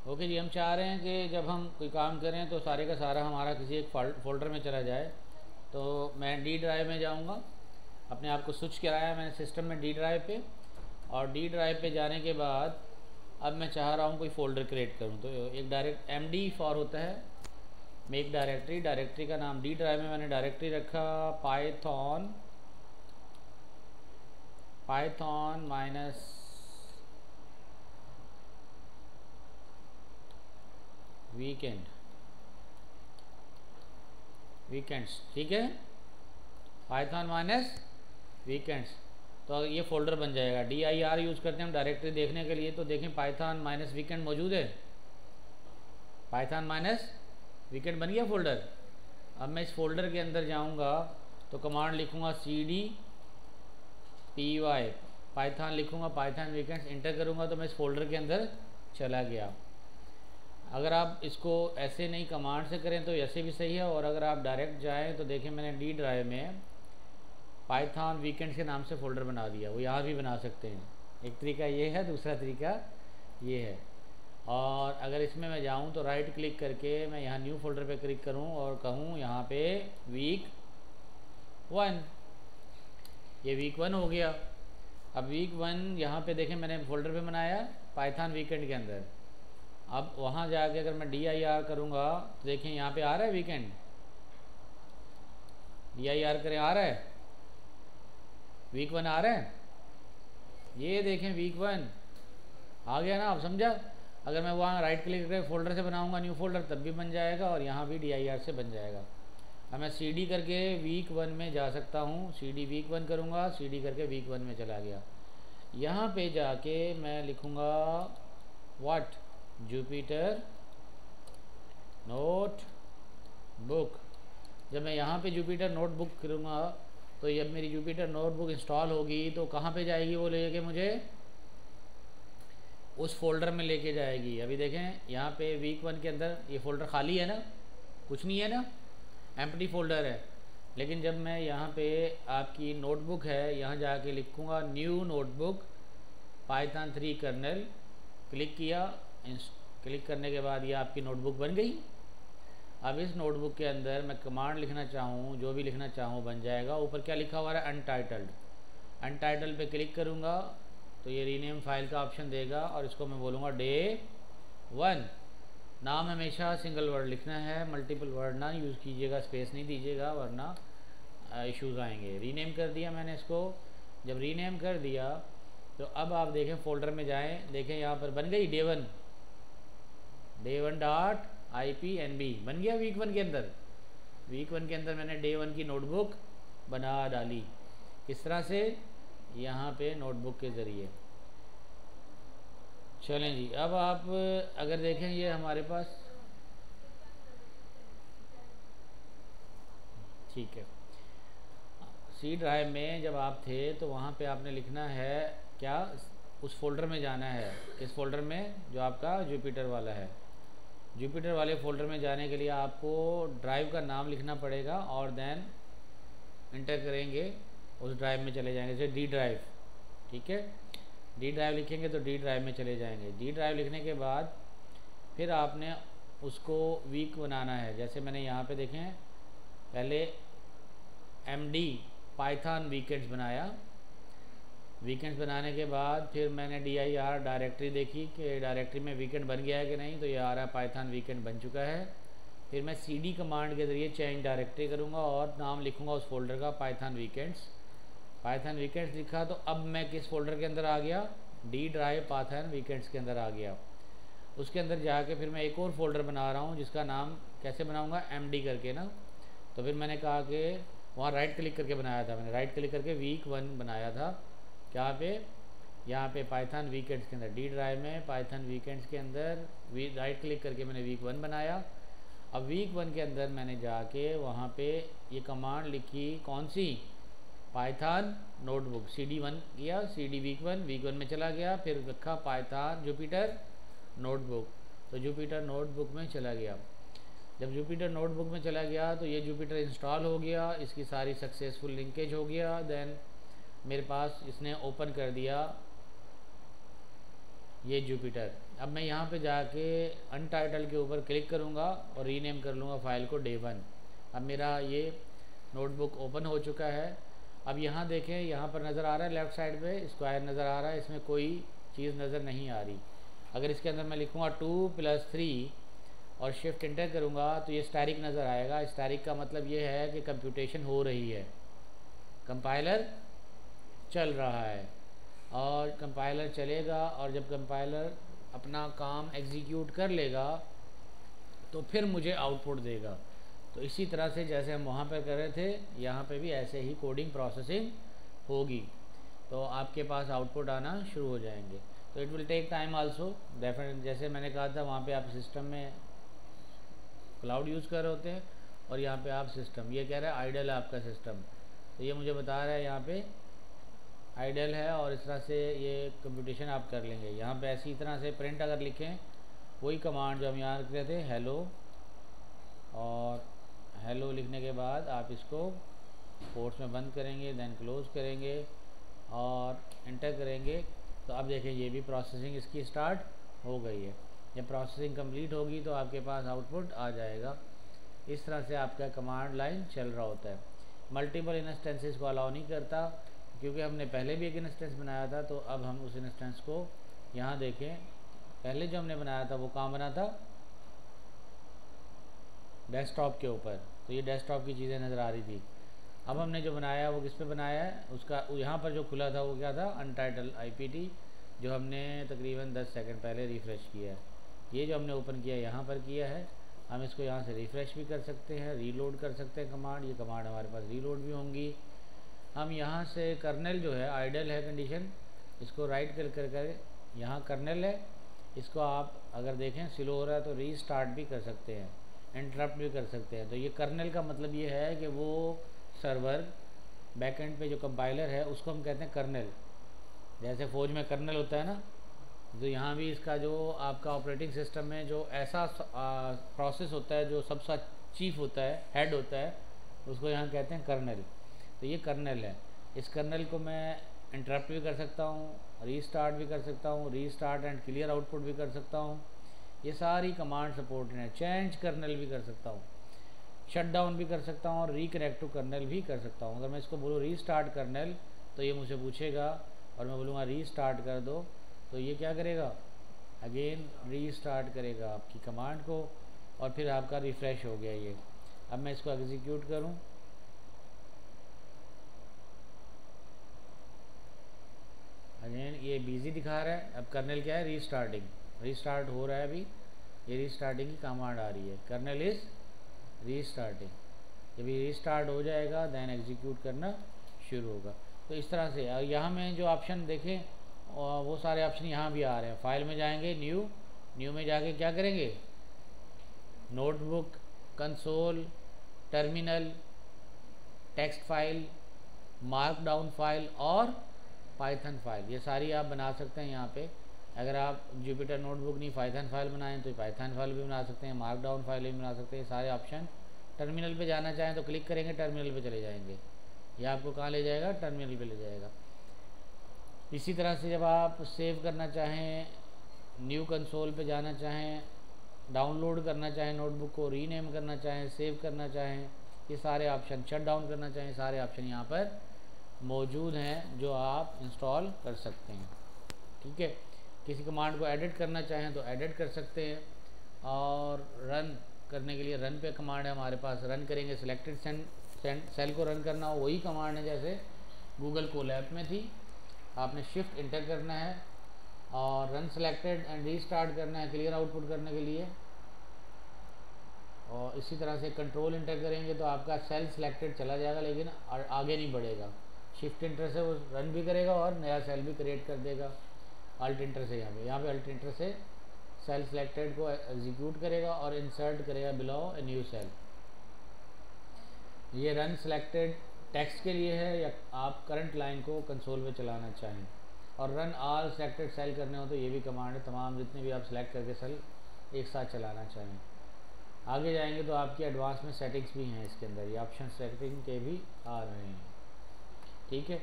Okay जी, हम चाह रहे हैं कि जब हम कोई काम करें तो सारे का सारा हमारा किसी एक फोल्डर में चला जाए। तो मैं डी ड्राइव में जाऊंगा, अपने आप को स्विच कराया मैंने सिस्टम में डी ड्राइव पे, और डी ड्राइव पे जाने के बाद अब मैं चाह रहा हूँ कोई फ़ोल्डर क्रिएट करूँ। तो एक डायरेक्ट MD फॉर होता है, मेक डायरेक्टरी। डायरेक्टरी का नाम डी ड्राइव में मैंने डायरेक्टरी रखा पाइथन माइनस वीकेंड्स, ठीक है, पाइथन माइनस वीकेंड्स। तो ये फोल्डर बन जाएगा। DIR यूज़ करते हैं हम डायरेक्टरी देखने के लिए। तो देखें पाइथन माइनस वीकेंड मौजूद है, पाइथन माइनस वीकेंड बन गया फोल्डर। अब मैं इस फोल्डर के अंदर जाऊंगा तो कमांड लिखूंगा CDPY, पाइथन लिखूंगा, पाइथन वीकेंड्स इंटर करूंगा तो मैं इस फोल्डर के अंदर चला गया। अगर आप इसको ऐसे नहीं कमांड से करें तो ऐसे भी सही है, और अगर आप डायरेक्ट जाएं तो देखें मैंने डी ड्राइव में पाइथन वीकेंड्स के नाम से फ़ोल्डर बना दिया। वो यहाँ भी बना सकते हैं। एक तरीका ये है, दूसरा तरीका ये है। और अगर इसमें मैं जाऊँ तो राइट क्लिक करके मैं यहाँ न्यू फोल्डर पे क्लिक करूँ और कहूँ यहाँ पे वीक 1, ये वीक 1 हो गया। अब वीक 1 यहाँ पे देखें मैंने फोल्डर पे बनाया पाइथन वीकेंड के अंदर। अब वहाँ जाके अगर मैं DIR करूँगा तो देखें यहाँ पे आ रहा है वीकेंड, DIR करें आ रहा है, वीक 1 आ रहा है। ये देखें वीक 1 आ गया ना, आप समझा। अगर मैं वहाँ राइट क्लिक करके फोल्डर से बनाऊँगा न्यू फोल्डर तब भी बन जाएगा, और यहाँ भी DIR से बन जाएगा। अब मैं CD करके वीक 1 में जा सकता हूँ। CD वीक 1 करूँगा, CD करके वीक 1 में चला गया। यहाँ पे जाके मैं लिखूँगा व्हाट जुपिटर नोटबुक। जब मैं यहाँ पे जुपिटर नोटबुक करूँगा तो जब मेरी जुपिटर नोटबुक इंस्टॉल होगी तो कहाँ पे जाएगी, वो लेके मुझे उस फोल्डर में लेके जाएगी। अभी देखें यहाँ पे वीक 1 के अंदर ये फ़ोल्डर खाली है ना, कुछ नहीं है ना, एम्प्टी फोल्डर है। लेकिन जब मैं यहाँ पे आपकी नोटबुक है, यहाँ जाके लिखूँगा new notebook Python 3 kernel, click किया, क्लिक करने के बाद ये आपकी नोटबुक बन गई। अब इस नोटबुक के अंदर मैं कमांड लिखना चाहूँ, जो भी लिखना चाहूँ बन जाएगा। ऊपर क्या लिखा हुआ है, अनटाइटल्ड। अनटाइटल्ड पे क्लिक करूँगा तो ये रीनेम फाइल का ऑप्शन देगा, और इसको मैं बोलूँगा डे 1। नाम हमेशा सिंगल वर्ड लिखना है, मल्टीपल वर्ड ना यूज़ कीजिएगा, स्पेस नहीं दीजिएगा वरना इश्यूज़ आएंगे। रीनेम कर दिया मैंने इसको। जब रीनेम कर दिया तो अब आप देखें फ़ोल्डर में जाएं, देखें यहाँ पर बन गई डे 1 डॉट IPNB बन गया वीक 1 के अंदर। वीक 1 के अंदर मैंने डे 1 की नोटबुक बना डाली। किस तरह से, यहाँ पे नोटबुक के ज़रिए। चलें जी, अब आप अगर देखें ये हमारे पास ठीक है। C ड्राइव में जब आप थे तो वहाँ पे आपने लिखना है क्या, उस फोल्डर में जाना है। किस फोल्डर में, जो आपका जुपिटर वाला है। जुपिटर वाले फ़ोल्डर में जाने के लिए आपको ड्राइव का नाम लिखना पड़ेगा और देन इंटर करेंगे, उस ड्राइव में चले जाएंगे। जैसे डी ड्राइव, ठीक है, डी ड्राइव लिखेंगे तो डी ड्राइव में चले जाएंगे। डी ड्राइव लिखने के बाद फिर आपने उसको वीक बनाना है। जैसे मैंने यहाँ पे देखें पहले MD पाइथन वीकेंड्स बनाया। वीकेंड्स बनाने के बाद फिर मैंने DIR डायरेक्टरी देखी कि डायरेक्टरी में वीकेंड बन गया है कि नहीं, तो ये आ रहा है पाइथन वीकेंड बन चुका है। फिर मैं CD कमांड के ज़रिए चेंज डायरेक्टरी करूँगा और नाम लिखूँगा उस फोल्डर का पाइथन वीकेंड्स। पाइथन वीकेंड्स लिखा तो अब मैं किस फोल्डर के अंदर आ गया, डी ड्राइव पाइथन वीकेंड्स के अंदर आ गया। उसके अंदर जाके फिर मैं एक और फोल्डर बना रहा हूँ जिसका नाम कैसे बनाऊँगा, MD करके ना। तो फिर मैंने कहा कि वहाँ राइट क्लिक करके बनाया था, मैंने राइट क्लिक करके वीक 1 बनाया था। क्या पे, यहाँ पे पाइथन वीकेंड्स के अंदर, डी ड्राइव में पाइथन वीकेंड्स के अंदर राइट क्लिक करके मैंने वीक 1 बनाया। अब वीक 1 के अंदर मैंने जाके वहाँ पे ये कमांड लिखी, कौन सी, पाइथन नोटबुक। CD1 किया, CD वीक 1 में चला गया। फिर रखा पाइथन जुपिटर नोटबुक, तो जुपिटर नोटबुक में चला गया। जब जुपिटर नोटबुक में चला गया तो ये जुपिटर इंस्टॉल हो गया, इसकी सारी सक्सेसफुल लिंकेज हो गया। देन मेरे पास इसने ओपन कर दिया ये जुपिटर। अब मैं यहाँ पे जाके अनटाइटल के ऊपर क्लिक करूँगा और रीनेम कर लूँगा फाइल को डे 1। अब मेरा ये नोटबुक ओपन हो चुका है। अब यहाँ देखें, यहाँ पर नज़र आ रहा है लेफ़्ट साइड पे स्क्वायर नज़र आ रहा है, इसमें कोई चीज़ नज़र नहीं आ रही। अगर इसके अंदर मैं लिखूँगा 2+3 और शिफ्ट इंटर करूँगा तो ये स्टैटिक नज़र आएगा। स्टैटिक का मतलब ये है कि कंप्यूटेशन हो रही है, कंपाइलर चल रहा है। और कंपाइलर चलेगा और जब कंपाइलर अपना काम एग्जीक्यूट कर लेगा तो फिर मुझे आउटपुट देगा। तो इसी तरह से जैसे हम वहाँ पर कर रहे थे, यहाँ पे भी ऐसे ही कोडिंग प्रोसेसिंग होगी, तो आपके पास आउटपुट आना शुरू हो जाएंगे। तो it will take time also definite. जैसे मैंने कहा था, वहाँ पे आप सिस्टम में क्लाउड यूज़ कर रहे होते हैं और यहाँ पे आप सिस्टम, ये कह रहा है आइडल है आपका सिस्टम, तो ये मुझे बता रहा है यहाँ पे आइडल है और इस तरह से ये कंप्यूटेशन आप कर लेंगे। यहाँ पे ऐसी तरह से प्रिंट अगर लिखें, वही कमांड जो हम यहाँ लिख रहे थे हेलो, और हेलो लिखने के बाद आप इसको कोट्स में बंद करेंगे, देन क्लोज करेंगे और इंटर करेंगे। तो अब देखें ये भी प्रोसेसिंग इसकी स्टार्ट हो गई है। जब प्रोसेसिंग कंप्लीट होगी तो आपके पास आउटपुट आ जाएगा। इस तरह से आपका कमांड लाइन चल रहा होता है। मल्टीपल इंस्टेंसेस को अलाउ नहीं करता, क्योंकि हमने पहले भी एक इंस्टेंस बनाया था। तो अब हम उस इंस्टेंस को यहाँ देखें, पहले जो हमने बनाया था वो कहाँ बना था, डेस्कटॉप के ऊपर। तो ये डेस्कटॉप की चीज़ें नज़र आ रही थी। अब हमने जो बनाया वो किस पे बनाया है, उसका यहाँ पर जो खुला था वो क्या था, अनटाइटल IPT, जो हमने तकरीबन 10 सेकंड पहले रिफ़्रेश किया है। ये जो हमने ओपन किया यहाँ पर किया है। हम इसको यहाँ से रिफ़्रेश भी कर सकते हैं, रीलोड कर सकते हैं कमांड। ये कमांड हमारे पास रीलोड भी होंगी। हम यहाँ से कर्नेल जो है आइडल है कंडीशन, इसको राइट क्लिक कर यहाँ कर्नेल है, इसको आप अगर देखें स्लो हो रहा है तो रीस्टार्ट भी कर सकते हैं, इंटरप्ट भी कर सकते हैं। तो ये कर्नेल का मतलब ये है कि वो सर्वर बैकएंड पे जो कंपाइलर है उसको हम कहते हैं कर्नेल। जैसे फ़ौज में कर्नेल होता है ना, तो यहाँ भी इसका जो आपका ऑपरेटिंग सिस्टम में जो ऐसा प्रोसेस होता है जो सबसे चीफ होता है, हेड होता है, उसको यहाँ कहते हैं कर्नेल। तो ये कर्नेल है। इस कर्नेल को मैं इंटरप्ट भी कर सकता हूँ, रीस्टार्ट भी कर सकता हूँ, रीस्टार्ट एंड क्लियर आउटपुट भी कर सकता हूँ। ये सारी कमांड सपोर्ट है। चेंज कर्नेल भी कर सकता हूँ, शट डाउन भी कर सकता हूँ और रिकनेक्ट टू कर्नेल भी कर सकता हूँ। अगर मैं इसको बोलूँ रीस्टार्ट कर्नेल तो ये मुझे पूछेगा, और मैं बोलूँगा रीस्टार्ट कर दो तो ये क्या करेगा, अगेन रीस्टार्ट करेगा आपकी कमांड को, और फिर आपका रिफ़्रेश हो गया ये। अब मैं इसको एग्जीक्यूट करूँ, अगेन ये बिजी दिखा रहा है। अब कर्नेल क्या है, रीस्टार्टिंग, रीस्टार्ट हो रहा है अभी, ये रीस्टार्टिंग की कमांड आ रही है, कर्नेल इज़ रीस्टार्टिंग। जब ये रीस्टार्ट हो जाएगा देन एग्जीक्यूट करना शुरू होगा। तो इस तरह से यहाँ में जो ऑप्शन देखें वो सारे ऑप्शन यहाँ भी आ रहे हैं। फाइल में जाएंगे, न्यू में जाके क्या करेंगे, notebook, console, terminal, text file, markdown file और पाइथन फाइल, ये सारी आप बना सकते हैं यहाँ पे। अगर आप जुपिटर नोटबुक नहीं पाइथन फाइल बनाएं तो पाइथन फाइल भी बना सकते हैं, मार्कडाउन फाइल भी बना सकते हैं। सारे ऑप्शन, टर्मिनल पे जाना चाहें तो क्लिक करेंगे, टर्मिनल पे चले जाएंगे। ये आपको कहाँ ले जाएगा, टर्मिनल पे ले जाएगा। इसी तरह से जब आप सेव करना चाहें, न्यू कंसोल पे जाना चाहें, डाउनलोड करना चाहें नोटबुक को, रीनेम करना चाहें, सेव करना चाहें, ये सारे ऑप्शन, शट डाउन करना चाहें, सारे ऑप्शन यहाँ पर मौजूद हैं जो आप इंस्टॉल कर सकते हैं। ठीक है। किसी कमांड को एडिट करना चाहें तो एडिट कर सकते हैं, और रन करने के लिए रन पे कमांड है हमारे पास। रन करेंगे, सिलेक्टेड सेल को रन करना हो, वही कमांड है जैसे गूगल कोलैब में थी। आपने शिफ्ट इंटर करना है और रन सिलेक्टेड एंड रीस्टार्ट करना है क्लियर आउटपुट करने के लिए। और इसी तरह से कंट्रोल इंटर करेंगे तो आपका सेल सिलेक्टेड चला जाएगा, लेकिन आगे नहीं बढ़ेगा। शिफ्ट इंटर से वो रन भी करेगा और नया सेल भी क्रिएट कर देगा। अल्ट इंटर से यहाँ पे अल्ट इंटर से सेल सिलेक्टेड को एग्जीक्यूट करेगा और इंसर्ट करेगा बिलो ए न्यू सेल। ये रन सिलेक्टेड टेक्स्ट के लिए है, या आप करंट लाइन को कंसोल पे चलाना चाहें। और रन ऑल सिलेक्टेड सेल करने हो तो ये भी कमांड है, तमाम जितने भी आप सिलेक्ट करके सेल एक साथ चलाना चाहें। आगे जाएंगे तो आपकी एडवांस में सेटिंग्स भी हैं इसके अंदर, ये ऑप्शन सेटिंग के भी आ रहे हैं। ठीक है।